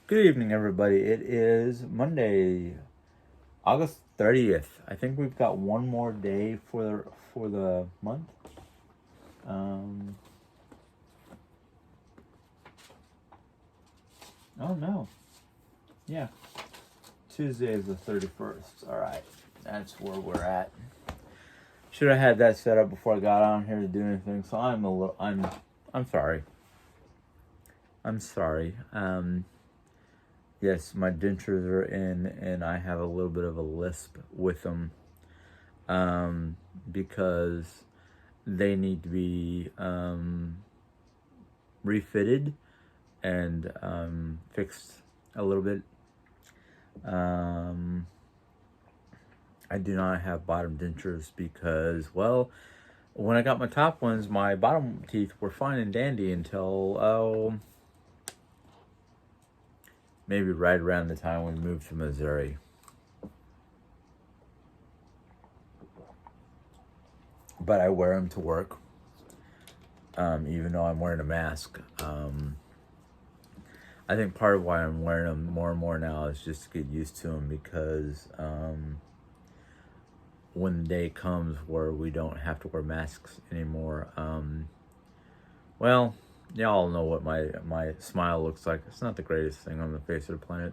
Good evening, everybody. It is Monday, August 30th. I think we've got one more day for the month. Um, oh no, yeah, Tuesday is the 31st. All right, that's where we're at. Should have had that set up before I got on here to do anything. So I'm sorry. I'm sorry. Yes, my dentures are in, and I have a little bit of a lisp with them. Because they need to be refitted and fixed a little bit. I do not have bottom dentures because, well, when I got my top ones, my bottom teeth were fine and dandy until, maybe right around the time we moved to Missouri. But I wear them to work, even though I'm wearing a mask. I think part of why I'm wearing them more and more now is just to get used to them because when the day comes where we don't have to wear masks anymore, well, y'all know what my smile looks like. It's not the greatest thing on the face of the planet.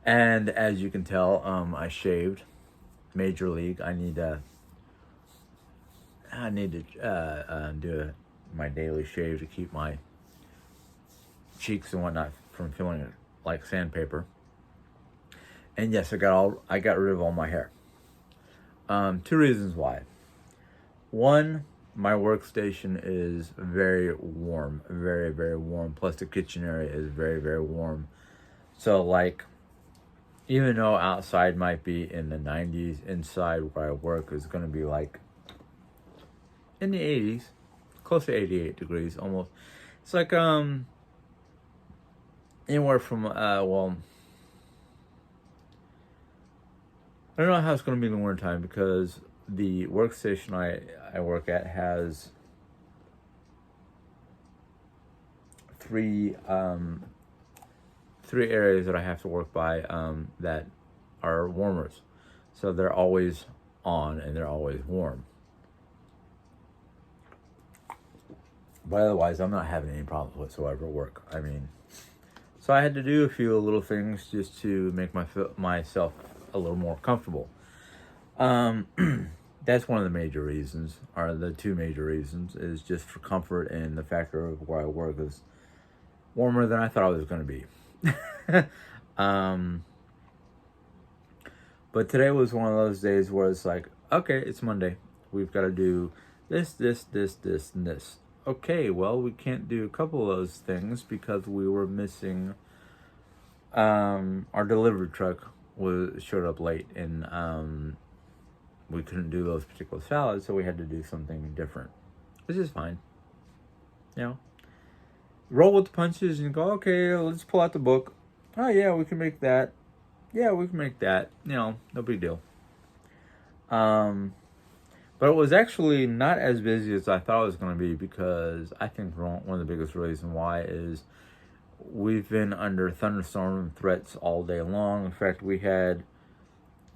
And as you can tell, I shaved. Major league. I need to do my daily shave to keep my cheeks and whatnot from feeling like sandpaper. And yes, I got rid of all my hair. Two reasons why. One, my workstation is very warm, very, very warm. Plus, the kitchen area is very, very warm. So, like, even though outside might be in the 90s, inside where I work is going to be like in the 80s, close to 88 degrees almost. It's like anywhere from well, I don't know how it's going to be in the wintertime because the workstation I work at has three areas that I have to work by that are warmers, so they're always on and they're always warm. But otherwise, I'm not having any problems whatsoever at work. I mean, so I had to do a few little things just to make myself a little more comfortable. That's one of the major reasons, or the two major reasons, is just for comfort and the factor of where I work is warmer than I thought it was going to be. um, but today was one of those days where it's like, okay, it's Monday. We've got to do this, and this. Okay, well, we can't do a couple of those things because we were missing. Our delivery truck showed up late, and we couldn't do those particular salads, so we had to do something different, which is fine. You know, roll with the punches and go. Okay, let's pull out the book. Oh yeah, we can make that. Yeah, we can make that. You know, no big deal. But it was actually not as busy as I thought it was going to be because I think one of the biggest reasons why is we've been under thunderstorm threats all day long. In fact, we had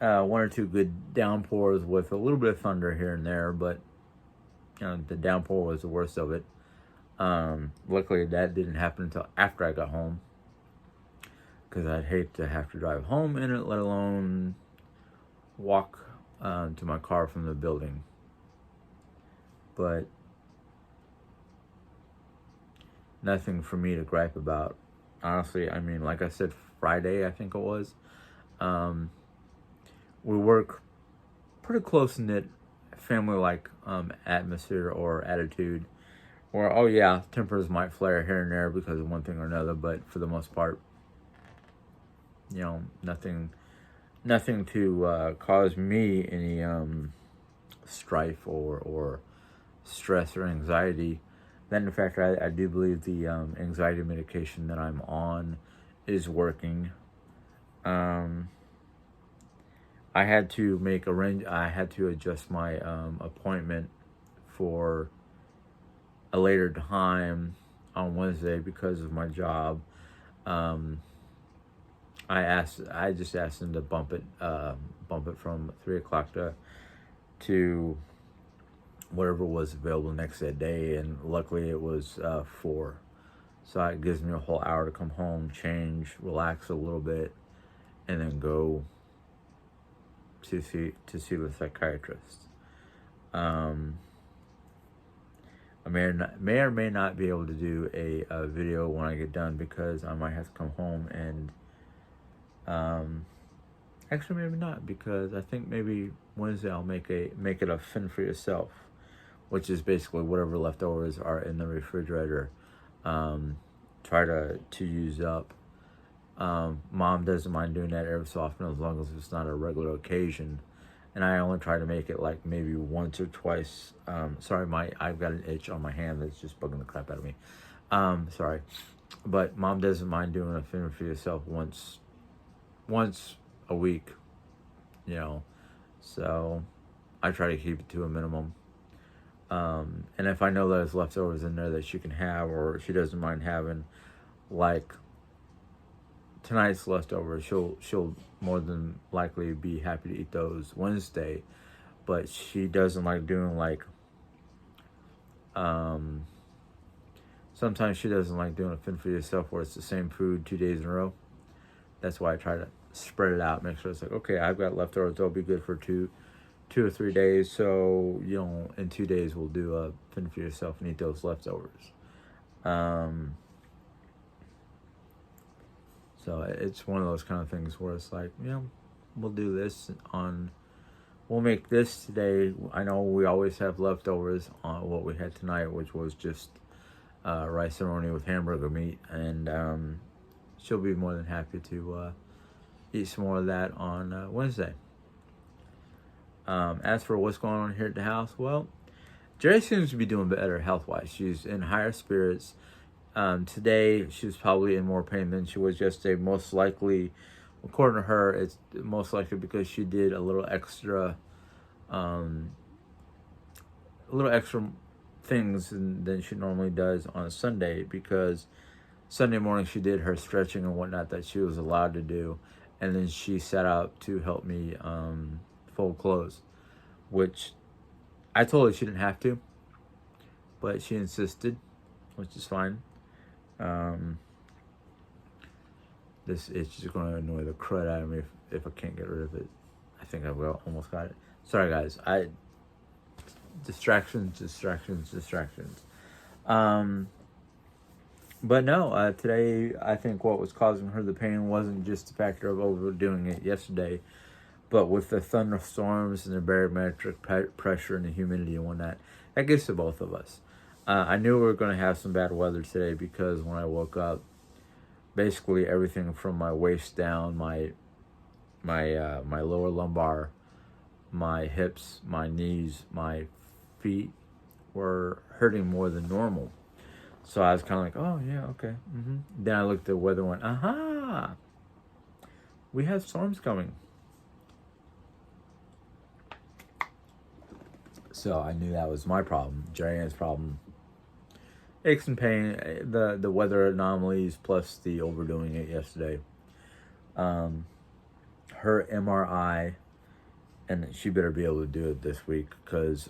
one or two good downpours with a little bit of thunder here and there, but the downpour was the worst of it. Luckily, that didn't happen until after I got home because I'd hate to have to drive home in it, let alone walk to my car from the building. But nothing for me to gripe about. Honestly, I mean, like I said, Friday, I think it was. We work pretty close-knit, family-like atmosphere or attitude. Or, oh yeah, tempers might flare here and there because of one thing or another, but for the most part, nothing to cause me any strife or stress or anxiety. Then, in fact, I do believe the anxiety medication that I'm on is working. I had to adjust my appointment for a later time on Wednesday because of my job. I just asked them to bump it from 3 o'clock to whatever was available next that day, and luckily it was 4. So it gives me a whole hour to come home, change, relax a little bit, and then go to see the psychiatrist. I may or may not be able to do a video when I get done, because I might have to come home and actually maybe not, because I think maybe Wednesday I'll make it a fend for yourself, which is basically whatever leftovers are in the refrigerator. Try to use up. Mom doesn't mind doing that every so often, as long as it's not a regular occasion. And I only try to make it like maybe once or twice. Sorry, I've got an itch on my hand that's just bugging the crap out of me. Sorry. But Mom doesn't mind doing a fend for yourself once a week, you know. So I try to keep it to a minimum. And if I know there's leftovers in there that she can have, or she doesn't mind having, like tonight's leftovers, she'll more than likely be happy to eat those Wednesday. But she doesn't like doing like sometimes she doesn't like doing a fend for yourself where it's the same food 2 days in a row. That's why I try to spread it out, make sure it's like, okay, I've got leftovers, they'll be good for two or 3 days. So, you know, in 2 days we'll do a fend for yourself and eat those leftovers. So it's one of those kind of things where it's like, you know, we'll do this we'll make this today. I know we always have leftovers on what we had tonight, which was just rice and with hamburger meat, and she'll be more than happy to eat some more of that on Wednesday. As for what's going on here at the house, well, Jerry seems to be doing better health-wise. She's in higher spirits. Today, she was probably in more pain than she was yesterday. Most likely, according to her, it's most likely because she did a little extra things than she normally does on a Sunday, because Sunday morning she did her stretching and whatnot that she was allowed to do, and then she sat out to help me fold clothes, which I told her she didn't have to, but she insisted, which is fine. This itch is going to annoy the crud out of me if I can't get rid of it. I think I will. Almost got it. Sorry, guys. Distractions. But no, today I think what was causing her the pain wasn't just the factor of overdoing it yesterday, but with the thunderstorms and the barometric pressure and the humidity and whatnot, that gets to both of us. I knew we were going to have some bad weather today, because when I woke up, basically everything from my waist down, my lower lumbar, my hips, my knees, my feet were hurting more than normal. So I was kind of like, oh yeah, okay. Then I looked at the weather and went, aha, we have storms coming. So I knew that was my problem, Jerry Ann's problem. Aches and pain, the weather anomalies, plus the overdoing it yesterday. Her MRI, and she better be able to do it this week, because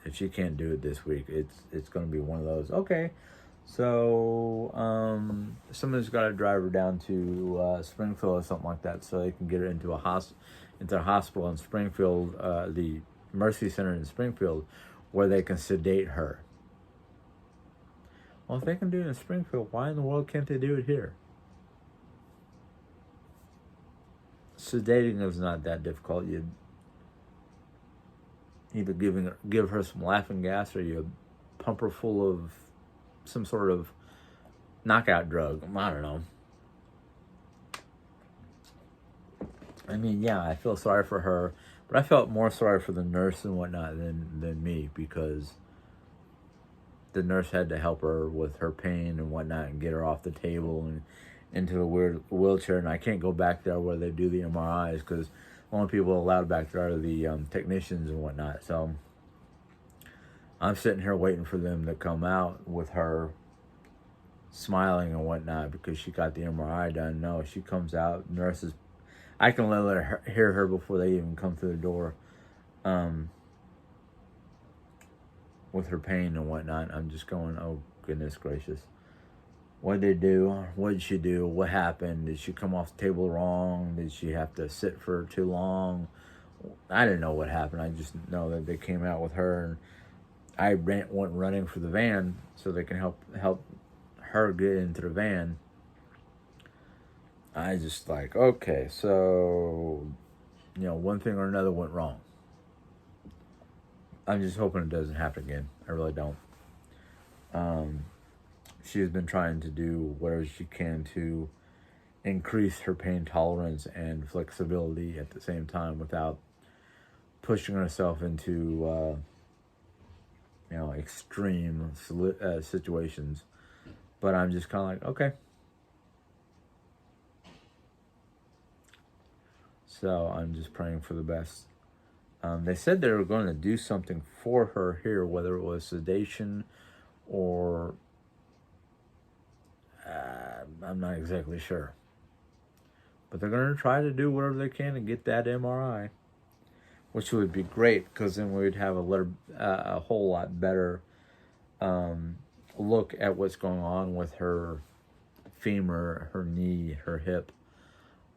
if she can't do it this week, it's going to be one of those, okay, so someone's got to drive her down to Springfield or something like that, so they can get her into a hospital in Springfield, the Mercy Center in Springfield, where they can sedate her. Well, if they can do it in Springfield, why in the world can't they do it here? Sedating is not that difficult. You either give her some laughing gas, or you pump her full of some sort of knockout drug. I don't know. I mean, yeah, I feel sorry for her, but I felt more sorry for the nurse and whatnot than me, because the nurse had to help her with her pain and whatnot and get her off the table and into the weird wheelchair. And I can't go back there where they do the MRIs, because the only people allowed back there are the technicians and whatnot. So I'm sitting here waiting for them to come out with her smiling and whatnot because she got the MRI done. No, she comes out, nurses. I can let her hear her before they even come through the door, with her pain and whatnot. I'm just going, oh goodness gracious. What did they do? What did she do? What happened? Did she come off the table wrong? Did she have to sit for too long? I didn't know what happened. I just know that they came out with her, and I went running for the van so they can help her get into the van. I just like, okay, so, one thing or another went wrong. I'm just hoping it doesn't happen again. I really don't. She's been trying to do whatever she can to increase her pain tolerance and flexibility at the same time without pushing herself into, extreme situations. But I'm just kind of like, okay. So I'm just praying for the best. They said they were going to do something for her here, whether it was sedation or I'm not exactly sure. But they're going to try to do whatever they can to get that MRI, which would be great because then we'd have a whole lot better look at what's going on with her femur, her knee, her hip.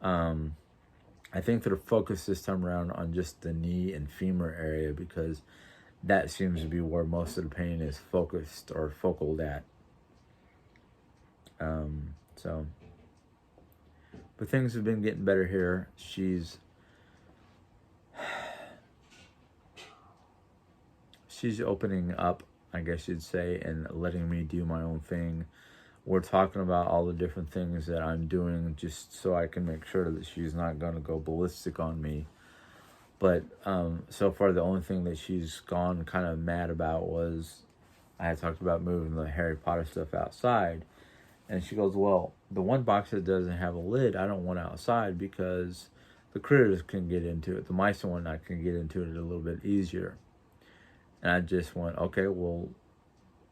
I think they're focused this time around on just the knee and femur area because that seems to be where most of the pain is focused or focal at. But things have been getting better here. She's opening up, I guess you'd say, and letting me do my own thing. We're talking about all the different things that I'm doing just so I can make sure that she's not going to go ballistic on me. But so far, the only thing that she's gone kind of mad about was I had talked about moving the Harry Potter stuff outside. And she goes, well, the one box that doesn't have a lid, I don't want outside because the critters can get into it. The mice and whatnot can get into it a little bit easier. And I just went, okay, well,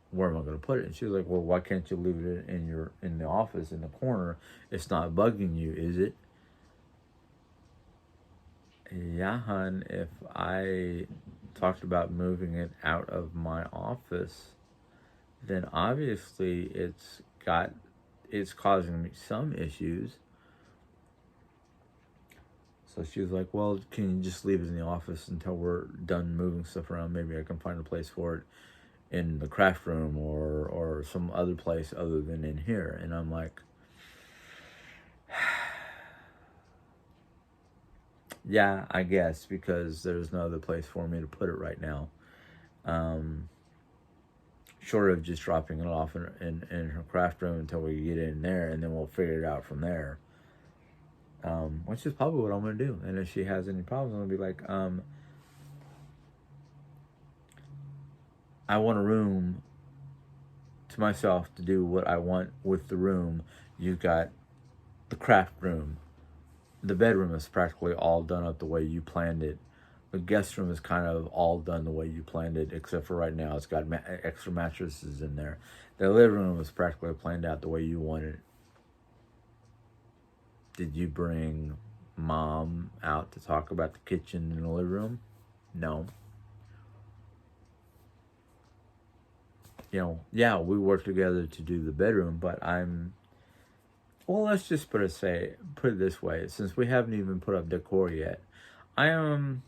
where am I going to put it? And she was like, well, why can't you leave it in the office in the corner? It's not bugging you, is it? Yeah, hon, if I talked about moving it out of my office, then obviously it's causing me some issues. So she was like, well, can you just leave it in the office until we're done moving stuff around? Maybe I can find a place for it in the craft room or some other place other than in here. And I'm like, yeah, I guess, because there's no other place for me to put it right now. Short of just dropping it off in her craft room until we get in there, and then we'll figure it out from there. Which is probably what I'm going to do. And if she has any problems, I'm going to be like, I want a room to myself to do what I want with the room. You've got the craft room. The bedroom is practically all done up the way you planned it. The guest room is kind of all done the way you planned it, except for right now it's got extra mattresses in there. The living room is practically planned out the way you wanted it. Did you bring Mom out to talk about the kitchen and the living room? No. Yeah, we work together to do the bedroom, but well, let's just put it this way. Since we haven't even put up decor yet, I am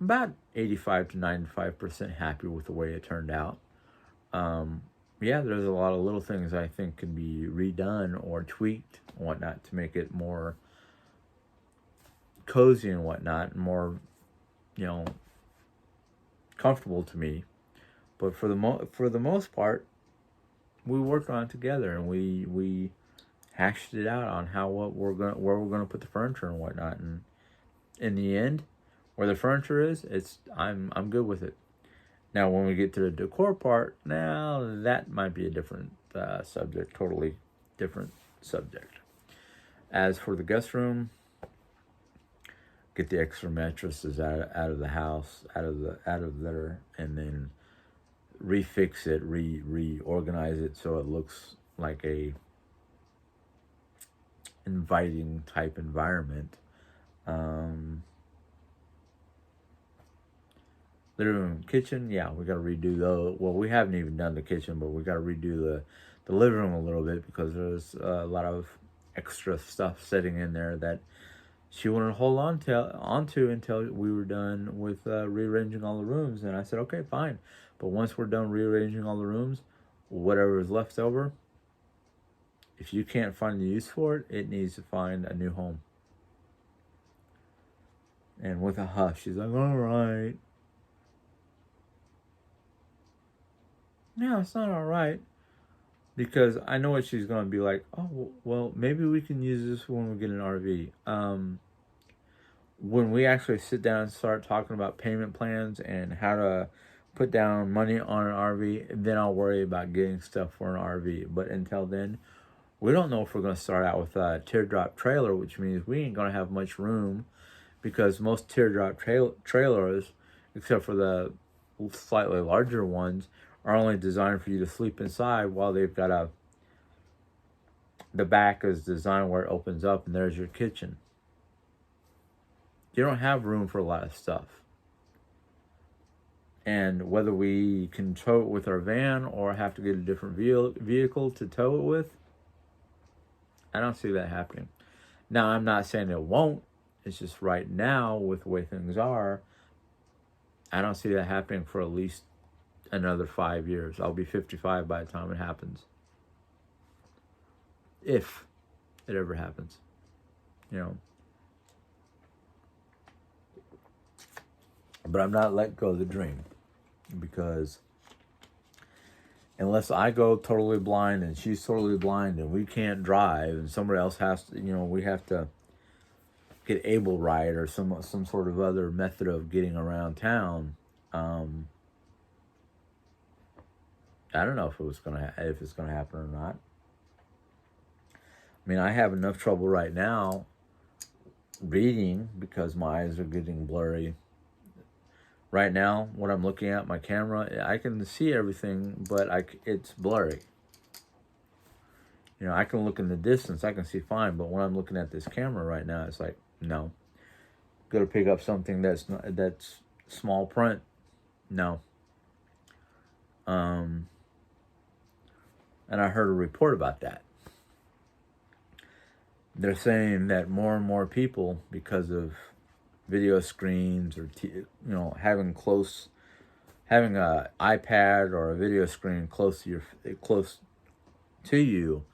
about 85 to 95% happy with the way it turned out. Yeah, there's a lot of little things I think can be redone or tweaked and whatnot to make it more cozy and whatnot, and more, comfortable to me. But for the most part, we worked on it together, and we hashed it out on where we're gonna put the furniture and whatnot. And in the end, where the furniture is, I'm good with it. Now, when we get to the decor part, now that might be a different subject, totally different subject. As for the guest room, get the extra mattresses out of the house, out of there, and then refix it, reorganize it so it looks like a inviting type environment. Living room, kitchen, yeah, we got to redo the. Well, we haven't even done the kitchen, but we got to redo the living room a little bit because there's a lot of extra stuff sitting in there that she wanted to hold onto until we were done with rearranging all the rooms. And I said, okay, fine. But once we're done rearranging all the rooms, whatever is left over, if you can't find the use for it, it needs to find a new home. And with a hush, she's like, all right. No, it's not all right. Because I know what she's going to be like. Oh, well, maybe we can use this when we get an RV. When we actually sit down and start talking about payment plans and how to put down money on an RV, then I'll worry about getting stuff for an RV. But until then, we don't know if we're going to start out with a teardrop trailer, which means we ain't going to have much room because most teardrop trailers, except for the slightly larger ones, are only designed for you to sleep inside while they've got the back is designed where it opens up and there's your kitchen. You don't have room for a lot of stuff. And whether we can tow it with our van or have to get a different vehicle to tow it with, I don't see that happening. Now, I'm not saying it won't. It's just right now, with the way things are, I don't see that happening for at least another 5 years. I'll be 55 by the time it happens. If it ever happens. You know. But I'm not letting go of the dream. Because unless I go totally blind and she's totally blind and we can't drive and somebody else has to, we have to get able ride or some sort of other method of getting around town. I don't know if it's gonna happen or not. I mean, I have enough trouble right now reading because my eyes are getting blurry. Right now, what I'm looking at, my camera, I can see everything, but it's blurry. I can look in the distance, I can see fine, but when I'm looking at this camera right now, it's like, no. Go to pick up something that's small print. No. And I heard a report about that. They're saying that more and more people, because of video screens or having a iPad or a video screen close to you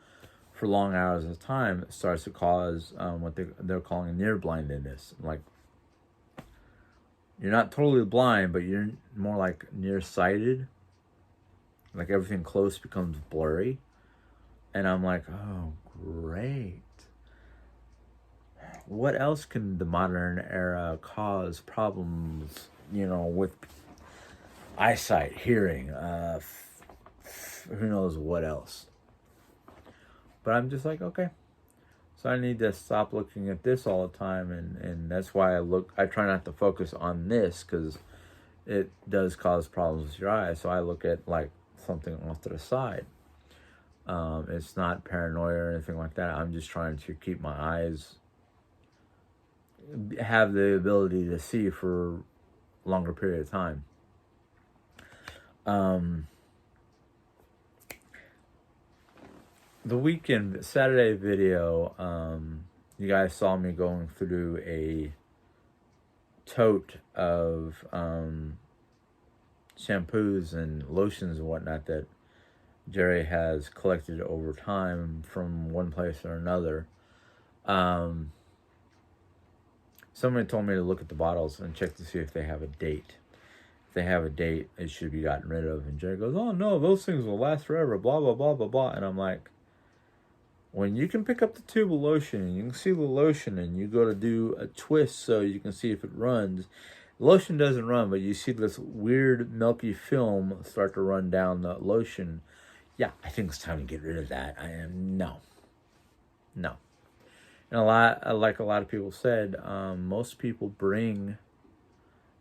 for long hours at a time, it starts to cause what they're calling near blindness. Like, you're not totally blind, but you're more like nearsighted. Like, everything close becomes blurry. And I'm like, oh, great. What else can the modern era cause problems, with eyesight, hearing, who knows what else. But I'm just like, okay. So I need to stop looking at this all the time, and that's why I try not to focus on this, because it does cause problems with your eyes. So I look at like something off to the side. It's not paranoia or anything like that. I'm just trying to keep my eyes, have the ability to see for a longer period of time. The weekend, Saturday video, you guys saw me going through a tote of shampoos and lotions and whatnot that Jerry has collected over time from one place or another. Somebody told me to look at the bottles and check to see if they have a date. If they have a date, it should be gotten rid of. And Jerry goes, oh no, those things will last forever, blah, blah, blah, blah, blah. And I'm like, when you can pick up the tube of lotion and you can see the lotion and you go to do a twist so you can see if it runs, the lotion doesn't run, but you see this weird milky film start to run down the lotion. Yeah, I think it's time to get rid of that. No. And like a lot of people said, most people bring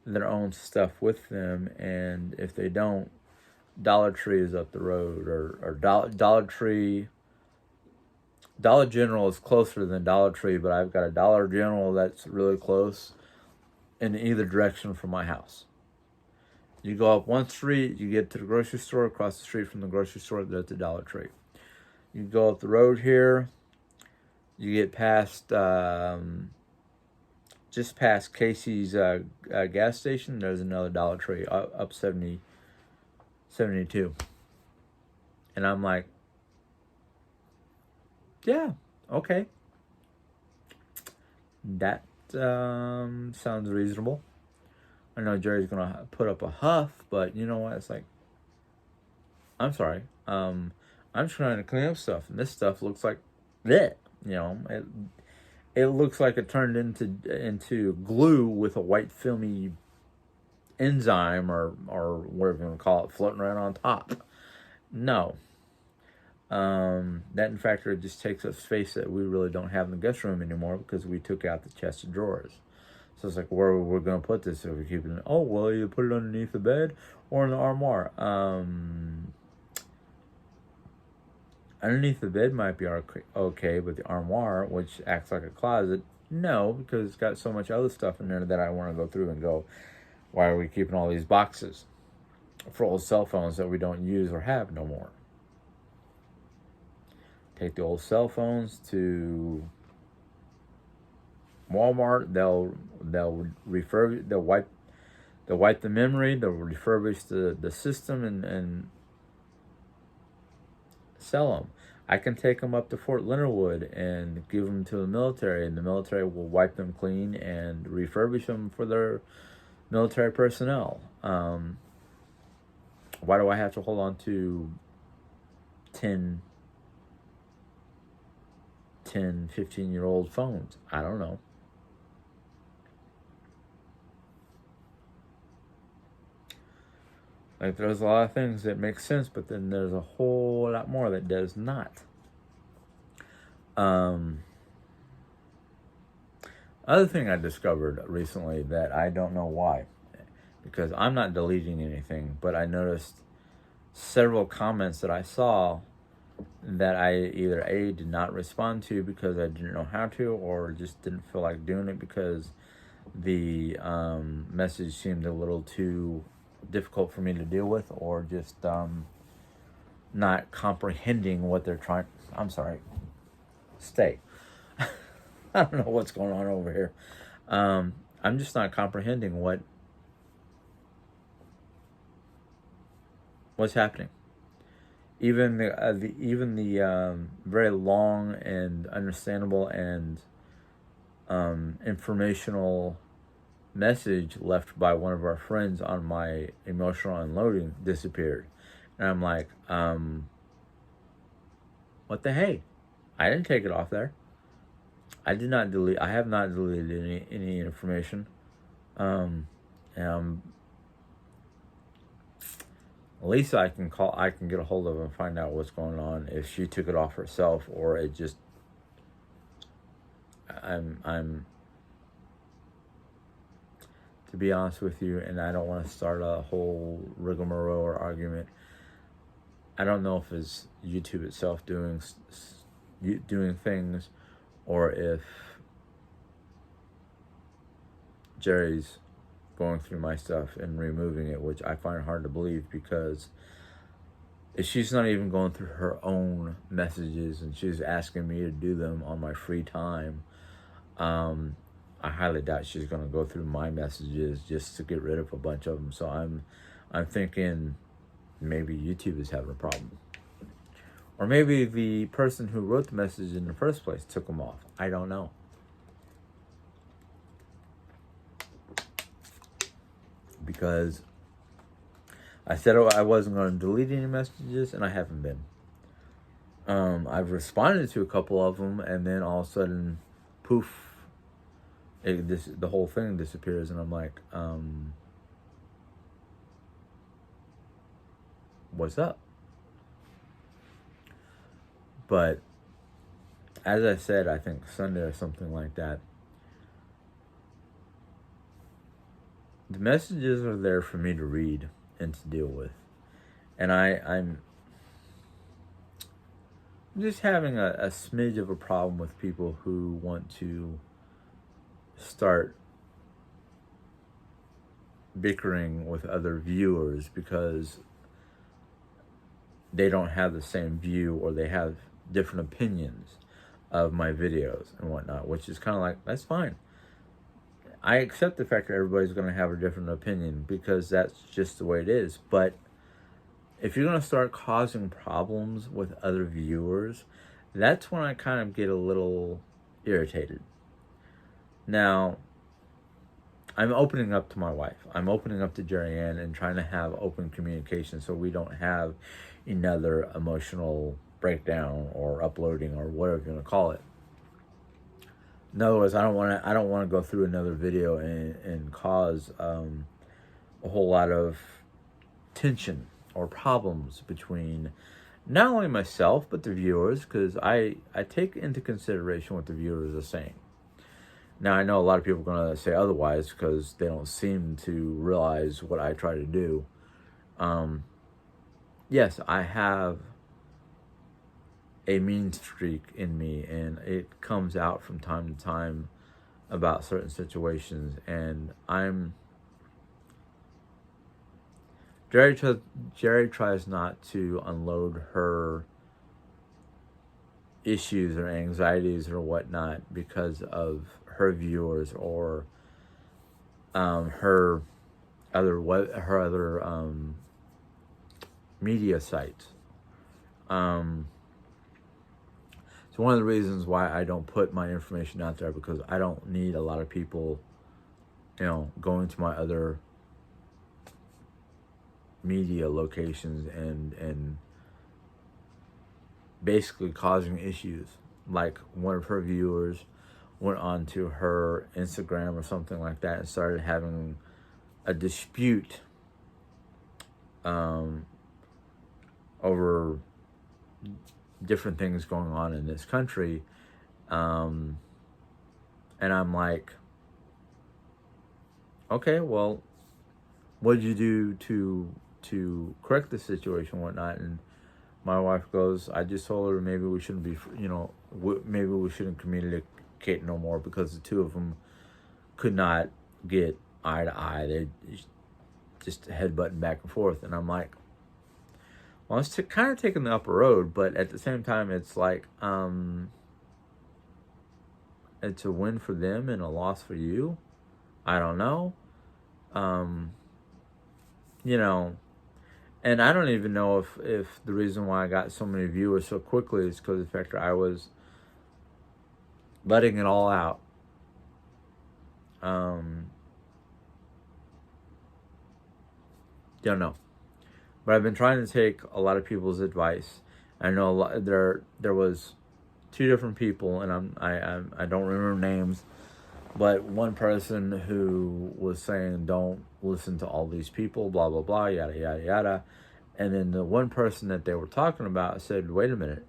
their own stuff with them, and if they don't, Dollar Tree is up the road, or Dollar Tree. Dollar General is closer than Dollar Tree, but I've got a Dollar General that's really close in either direction from my house. You go up one street, you get to the grocery store. Across the street from the grocery store, there's the Dollar Tree. You go up the road here, you get past, just past Casey's gas station, there's another Dollar Tree up 72. And I'm like, yeah, okay. That sounds reasonable. I know Jerry's gonna put up a huff, but you know what? It's like, I'm sorry. I'm trying to clean up stuff, and this stuff looks like that. You know, it looks like it turned into glue with a white filmy enzyme or whatever you want to call it floating around on top. No. That in fact just takes up space that we really don't have in the guest room anymore because we took out the chest of drawers. So it's like, where we're going to put this if we keep it in? Oh, well, you put it underneath the bed or in the armoire. Underneath the bed might be okay, but the armoire, which acts like a closet, no, because it's got so much other stuff in there that I want to go through and go, why are we keeping all these boxes for old cell phones that we don't use or have no more? Take the old cell phones to Walmart. They'll refurbish. They'll wipe the memory. They'll refurbish the system and sell them. I can take them up to Fort Leonard Wood and give them to the military, and the military will wipe them clean and refurbish them for their military personnel. Why do I have to hold on to 10, 15-year-old phones? I don't know. Like, there's a lot of things that make sense, but then there's a whole lot more that does not. Other thing I discovered recently that I don't know why, because I'm not deleting anything, but I noticed several comments that I saw that I either A, did not respond to because I didn't know how to, or just didn't feel like doing it because the message seemed a little too difficult for me to deal with, or just not comprehending what they're trying. I'm sorry. Stay. I don't know what's going on over here. I'm just not comprehending what's happening. Even the very long and understandable and informational message left by one of our friends on my emotional unloading disappeared. And I'm like, what the hey? I didn't take it off there. I did not delete. I have not deleted any information. Lisa, I can get a hold of and find out what's going on. If she took it off herself, or it just, I'm. To be honest with you, and I don't want to start a whole rigmarole or argument. I don't know if it's YouTube itself doing things, or if Jerry's going through my stuff and removing it, which I find hard to believe, because if she's not even going through her own messages and she's asking me to do them on my free time, I highly doubt she's going to go through my messages just to get rid of a bunch of them. So I'm thinking maybe YouTube is having a problem. Or maybe the person who wrote the message in the first place took them off. I don't know. Because I said I wasn't going to delete any messages, and I haven't been. I've responded to a couple of them, and then all of a sudden, poof, the whole thing disappears, and I'm like, what's up? But as I said, I think Sunday or something like that, the messages are there for me to read and to deal with. And I'm just having a smidge of a problem with people who want to start bickering with other viewers because they don't have the same view or they have different opinions of my videos and whatnot, which is kind of like, that's fine. I accept the fact that everybody's going to have a different opinion because that's just the way it is. But if you're going to start causing problems with other viewers, that's when I kind of get a little irritated. Now, I'm opening up to my wife. I'm opening up to Jerry Ann and trying to have open communication so we don't have another emotional breakdown or uploading or whatever you're going to call it. In other words, I don't want to go through another video and cause a whole lot of tension or problems between not only myself but the viewers, because I take into consideration what the viewers are saying. Now, I know a lot of people are going to say otherwise because they don't seem to realize what I try to do. Yes, I have a mean streak in me, and it comes out from time to time about certain situations, and Jerry tries not to unload her issues or anxieties or whatnot because of her viewers or her other media sites. So one of the reasons why I don't put my information out there, because I don't need a lot of people, going to my other media locations and basically causing issues. Like one of her viewers went on to her Instagram or something like that and started having a dispute over different things going on in this country, and I'm like, okay, well, what did you do to correct the situation and whatnot? And my wife goes, I just told her maybe we shouldn't be, maybe we shouldn't communicate no more because the two of them could not get eye to eye. They just headbutting back and forth. And I'm like, well, it's kind of taking the upper road, but at the same time, it's like, it's a win for them and a loss for you. I don't know. And I don't even know if the reason why I got so many viewers so quickly is because of the fact that I was letting it all out. Don't know. But I've been trying to take a lot of people's advice. I know a lot, there was two different people, and I don't remember names, but one person who was saying don't listen to all these people, blah blah blah, yada yada yada, and then the one person that they were talking about said, "Wait a minute,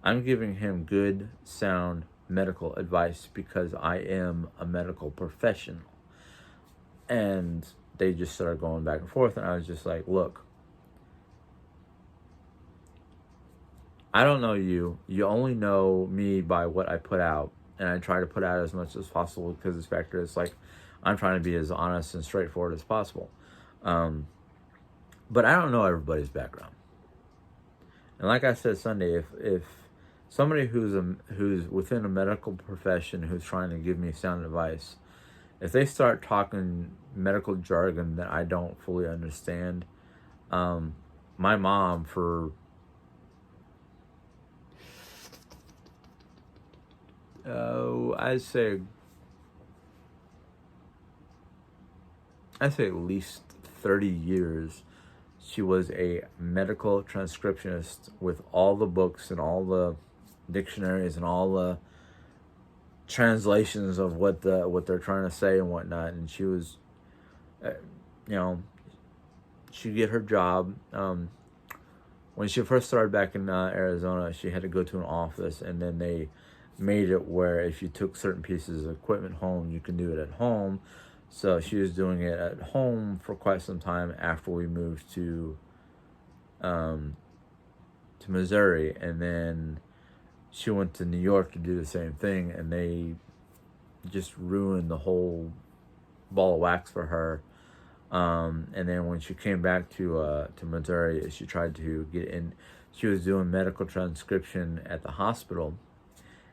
I'm giving him good, sound medical advice because I am a medical professional," and they just started going back and forth, and I was just like, "Look, I don't know you. You only know me by what I put out, and I try to put out as much as possible because this factor is like I'm trying to be as honest and straightforward as possible. But I don't know everybody's background. And like I said Sunday, if somebody who's within a medical profession who's trying to give me sound advice, if they start talking medical jargon that I don't fully understand, my mom for I'd say at least 30 years, she was a medical transcriptionist with all the books and all the dictionaries and all the translations of what they're trying to say and whatnot. And she was, she'd get her job. When she first started back in Arizona, she had to go to an office, and then they made it where if you took certain pieces of equipment home, you can do it at home. So she was doing it at home for quite some time after we moved to to Missouri, and then she went to New York to do the same thing, and they just ruined the whole ball of wax for her. And then when she came back to Missouri, she tried to get in. She was doing medical transcription at the hospital,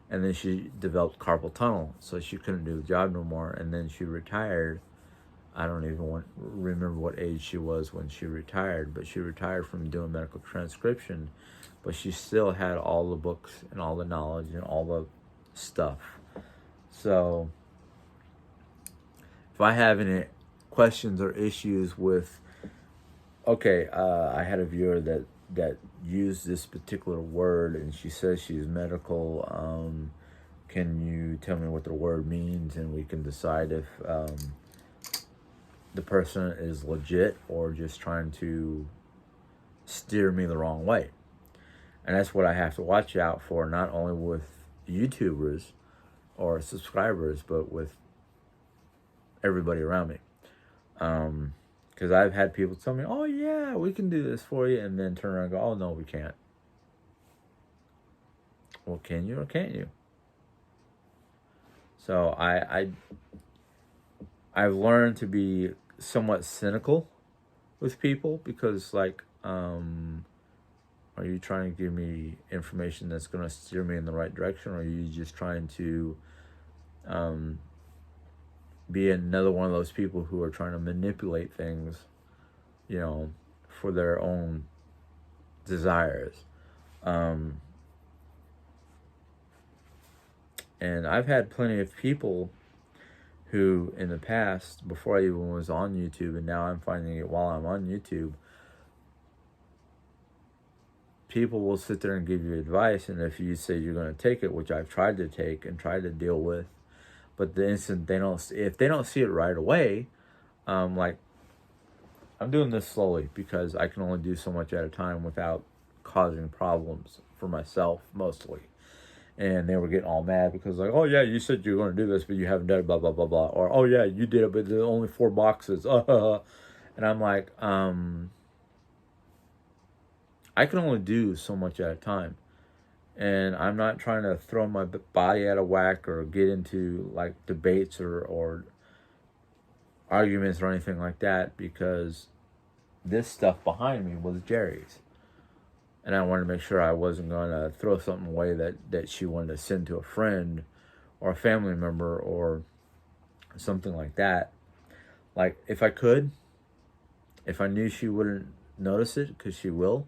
and then she developed carpal tunnel, so she couldn't do the job no more. And then she retired. I don't even remember what age she was when she retired, but she retired from doing medical transcription, but she still had all the books and all the knowledge and all the stuff. So if I have any questions or issues with, okay, I had a viewer that used this particular word, and she says she's medical. Can you tell me what the word means, and we can decide if the person is legit or just trying to steer me the wrong way. And that's what I have to watch out for, not only with YouTubers or subscribers, but with everybody around me. Because I've had people tell me, oh yeah, we can do this for you, and then turn around and go, oh no, we can't. Well, can you or can't you? So I've learned to be somewhat cynical with people, because like, are you trying to give me information that's going to steer me in the right direction, or are you just trying to be another one of those people who are trying to manipulate things, for their own desires? And I've had plenty of people who in the past, before I even was on YouTube, and now I'm finding it while I'm on YouTube, people will sit there and give you advice, and if you say you're going to take it, which I've tried to take and tried to deal with, but the instant if they don't see it right away, like, I'm doing this slowly because I can only do so much at a time without causing problems for myself, mostly. And they were getting all mad because, like, oh yeah, you said you were going to do this, but you haven't done it, blah, blah, blah, blah. Or, oh yeah, you did it, but there's only 4 boxes. And I'm like, I can only do so much at a time. And I'm not trying to throw my body out of whack or get into, like, debates or arguments or anything like that, because this stuff behind me was Jerry's. And I wanted to make sure I wasn't going to throw something away that she wanted to send to a friend or a family member or something like that. Like, if I knew she wouldn't notice it, because she will,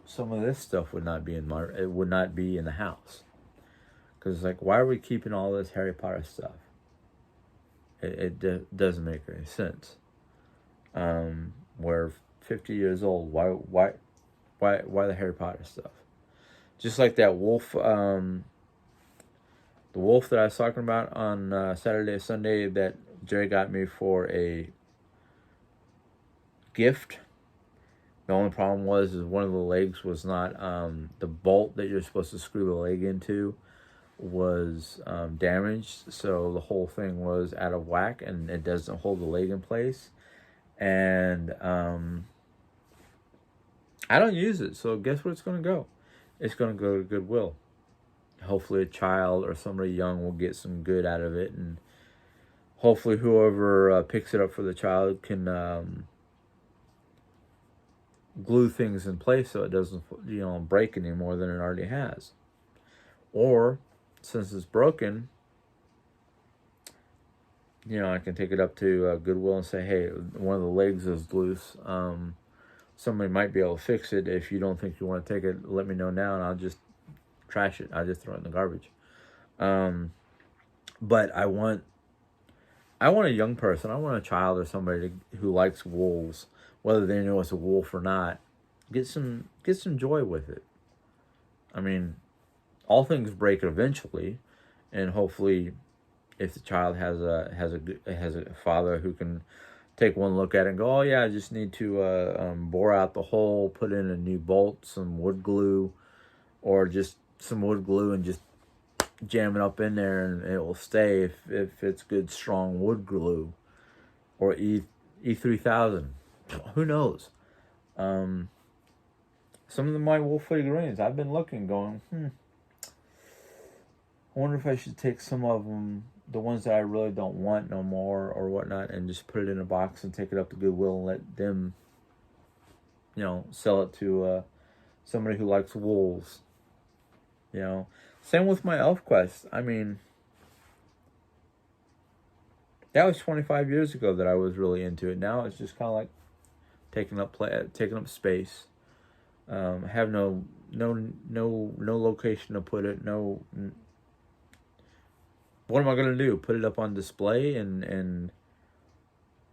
some of this stuff would not be in the house. Because, like, why are we keeping all this Harry Potter stuff? It doesn't make any sense. We're 50 years old. Why the Harry Potter stuff? Just like that wolf, the wolf that I was talking about on Saturday or Sunday that Jerry got me for a gift. The only problem is one of the legs was not, the bolt that you're supposed to screw the leg into was damaged, so the whole thing was out of whack, and it doesn't hold the leg in place. And I don't use it, so guess where it's going to go? It's going to go to Goodwill. Hopefully a child or somebody young will get some good out of it, and hopefully whoever picks it up for the child can glue things in place so it doesn't break any more than it already has. Or, since it's broken, I can take it up to Goodwill and say, hey, one of the legs is loose. Somebody might be able to fix it. If you don't think you want to take it, let me know now, and I'll just trash it. I'll just throw it in the garbage. But I want a young person. I want a child or somebody who likes wolves, whether they know it's a wolf or not. Get some joy with it. I mean, all things break eventually, and hopefully, if the child has a father who can take one look at it and go, oh yeah, I just need to bore out the hole, put in a new bolt, some wood glue, or just some wood glue and just jam it up in there and it will stay if it's good strong wood glue, or E3000. Who knows? Some of the my Wolf figurines, I've been looking, going, I wonder if I should take some of them, the ones that I really don't want no more or whatnot, and just put it in a box and take it up to Goodwill and let them, sell it to somebody who likes wolves. Same with my ElfQuest. I mean, that was 25 years ago that I was really into it. Now it's just kind of like taking up space. Have no location to put it. No. What am I gonna do? Put it up on display and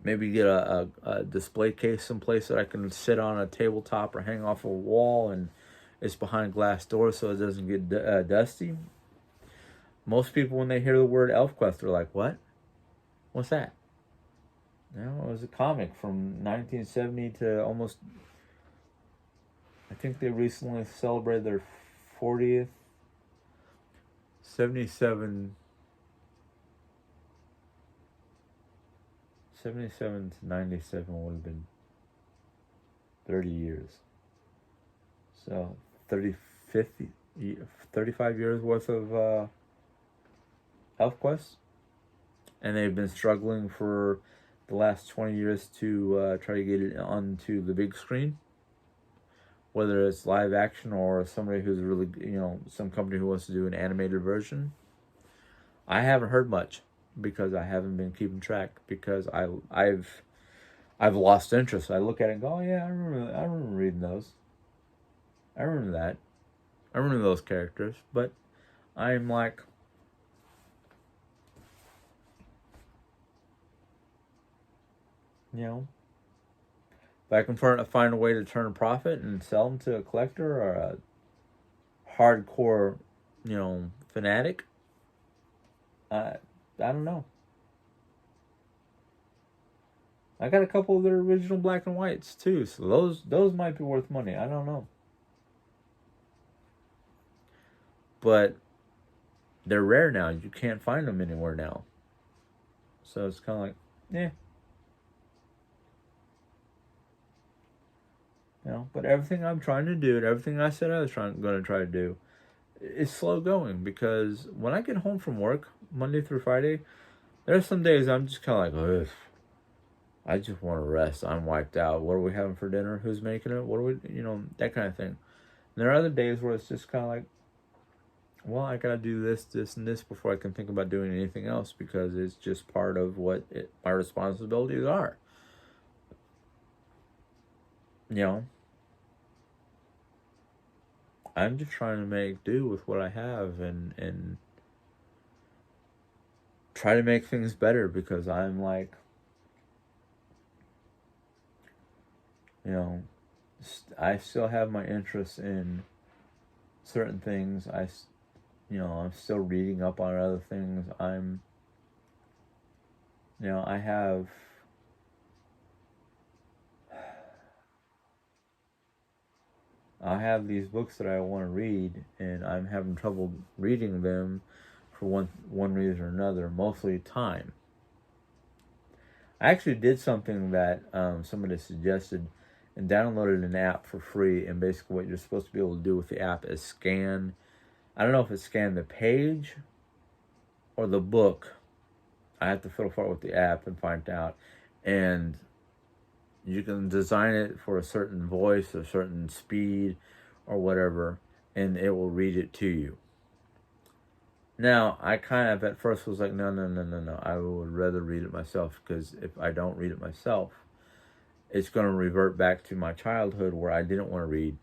maybe get a display case someplace that I can sit on a tabletop or hang off a wall, and it's behind glass doors so it doesn't get dusty. Most people, when they hear the word ElfQuest, they're like, "What? What's that?" It was a comic from 1970 to almost. I think they recently celebrated their 40th. 77 to 97 would have been 30 years. So 35 years worth of ElfQuest. And they've been struggling for the last 20 years to try to get it onto the big screen. Whether it's live action or somebody who's really, some company who wants to do an animated version. I haven't heard much because I haven't been keeping track, because I've lost interest. I look at it and go, oh yeah, I remember reading those. I remember that. I remember those characters, but I'm like, if I can find a way to turn a profit and sell them to a collector or a hardcore, fanatic, I don't know. I got a couple of their original black and whites too, so those might be worth money. I don't know. But they're rare now. You can't find them anywhere now. So it's kind of like, yeah. But everything I'm trying to do, and everything I said I was going to try to do, is slow going, because when I get home from work Monday through Friday, there's some days I'm just kind of like, ugh, I just want to rest. I'm wiped out. What are we having for dinner? Who's making it? What are we, that kind of thing. And there are other days where it's just kind of like, well, I gotta do this, and this before I can think about doing anything else, because it's just part of what my responsibilities are. I'm just trying to make do with what I have and try to make things better, because I'm like, I still have my interest in certain things. I'm still reading up on other things. I have these books that I want to read, and I'm having trouble reading them for one reason or another, mostly time. I actually did something that somebody suggested, and downloaded an app for free, and basically what you're supposed to be able to do with the app is scan, I don't know if it's scan the page or the book. I have to fiddle for it with the app and find out. And you can design it for a certain voice, a certain speed, or whatever, and it will read it to you. Now, I kind of at first was like, no. I would rather read it myself, because if I don't read it myself, it's going to revert back to my childhood where I didn't want to read.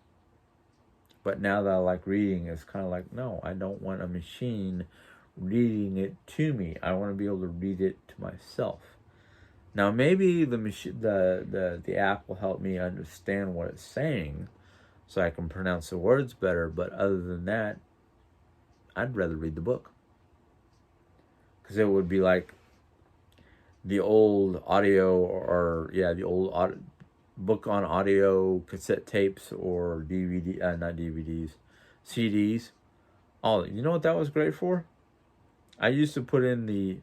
But now that I like reading, it's kind of like, no, I don't want a machine reading it to me. I want to be able to read it to myself. Now, maybe the app will help me understand what it's saying, so I can pronounce the words better. But other than that, I'd rather read the book, because it would be like the old audio, the old book on audio cassette tapes or not DVDs, CDs. Oh, you know what that was great for? I used to put in the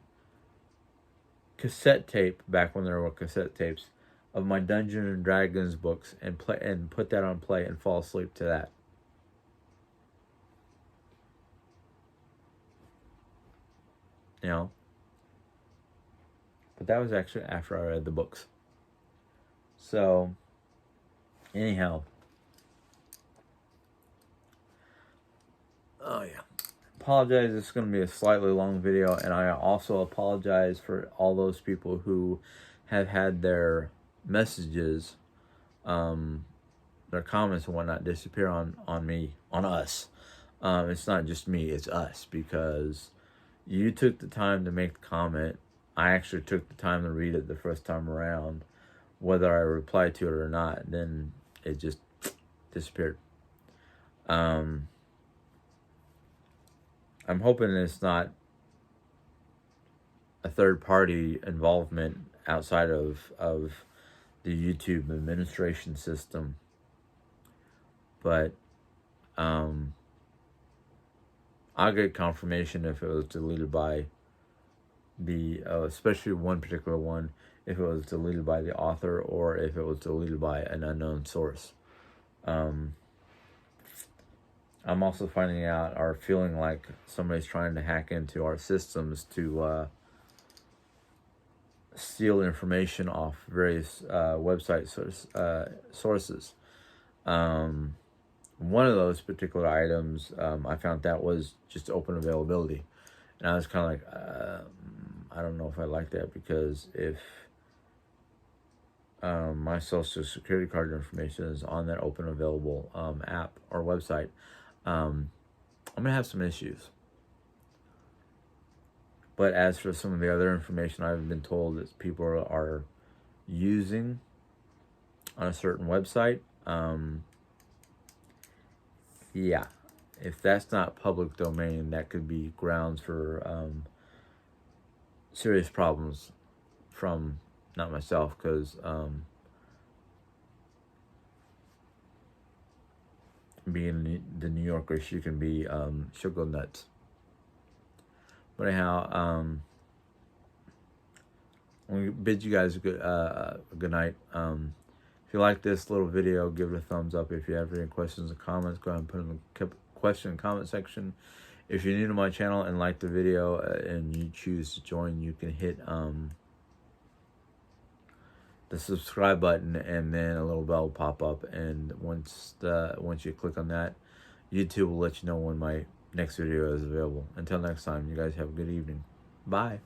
cassette tape, back when there were cassette tapes, of my Dungeons and Dragons books and put that on play and fall asleep to that. You know? But that was actually after I read the books. So, anyhow. Oh, yeah. Apologize, this is going to be a slightly long video, and I also apologize for all those people who have had their messages, their comments and whatnot disappear on us. It's not just me, it's us, because you took the time to make the comment. I actually took the time to read it the first time around. Whether I replied to it or not, then it just disappeared. I'm hoping it's not a third-party involvement outside of the YouTube administration system. But I'll get confirmation if it was deleted by the, especially one particular one, if it was deleted by the author or if it was deleted by an unknown source. I'm also finding out or feeling like somebody's trying to hack into our systems to steal information off various website sources. One of those particular items, I found that was just open availability. And I was kind of like, I don't know if I like that, because if my social security card information is on that open available app or website, I'm going to have some issues. But as for some of the other information I've been told that people are using on a certain website, yeah, if that's not public domain, that could be grounds for serious problems from, not myself, because being the New Yorker, she can be, she'll go nuts. But anyhow, I'm going to bid you guys a good night. If you like this little video, give it a thumbs up. If you have any questions or comments, go ahead and put in the question and comment section. If you're new to my channel and like the video and you choose to join, you can hit the subscribe button, and then a little bell will pop up, and once you click on that, YouTube will let you know when my next video is available. Until next time, you guys have a good evening. Bye.